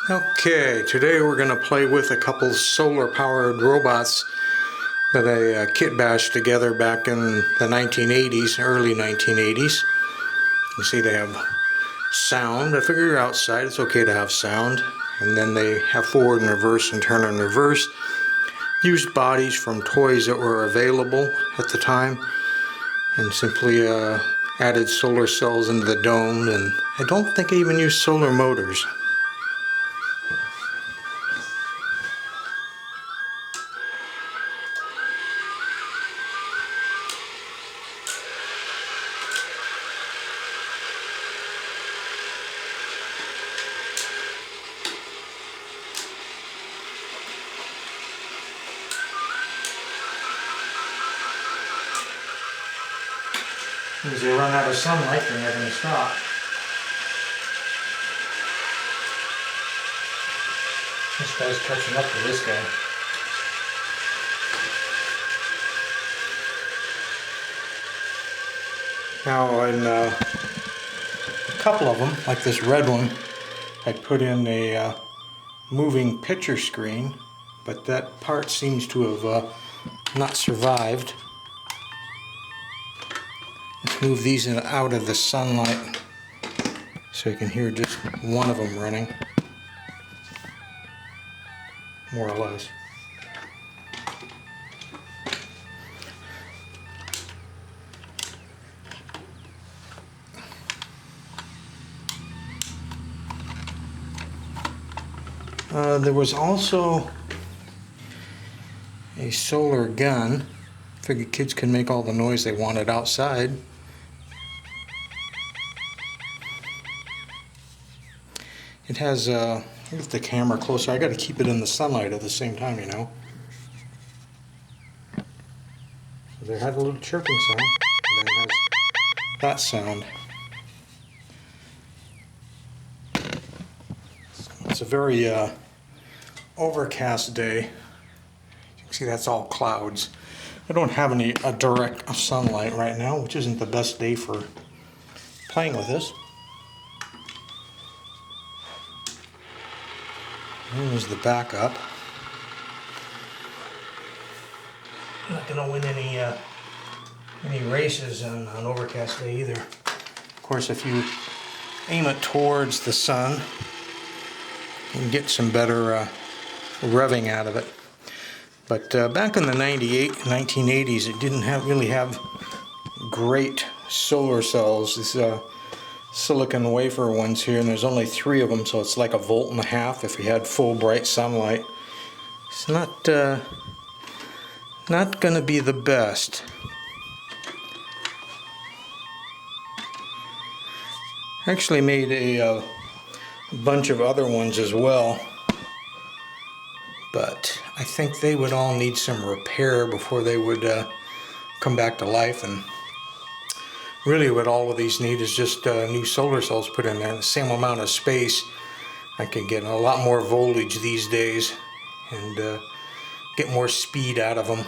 Okay, today we're going to play with a couple solar powered robots that I kit bashed together back in the 1980s, early 1980s. You see they have sound. I figure you're outside, it's okay to have sound. And then they have forward and reverse and turn and reverse. Used bodies from toys that were available at the time and simply added solar cells into the dome, and I don't think I even used solar motors. As they run out of sunlight, they're not going to stop. This guy's catching up to this guy. Now, in a couple of them, like this red one, I put in a moving picture screen, but that part seems to have not survived. Let's move these out of the sunlight so you can hear just one of them running, more or less. There was also a solar gun. Figured kids can make all the noise they wanted outside. It has, if the camera closer, I got to keep it in the sunlight at the same time, you know. So there had a little chirping sound, and then it has that sound. It's a very overcast day. You can see that's all clouds. I don't have any direct sunlight right now, which isn't the best day for playing with this. Here's the backup. I'm not going to win any races on an overcast day either. Of course, if you aim it towards the sun, you can get some better revving out of it. But back in the 1980s, it didn't really have great solar cells. These silicon wafer ones here, and there's only 3 of them, so it's like 1.5 volts if you had full bright sunlight. It's not going to be the best. I actually made a bunch of other ones as well, but I think they would all need some repair before they would come back to life. And really what all of these need is just new solar cells put in there. The same amount of space. I could get a lot more voltage these days and get more speed out of them.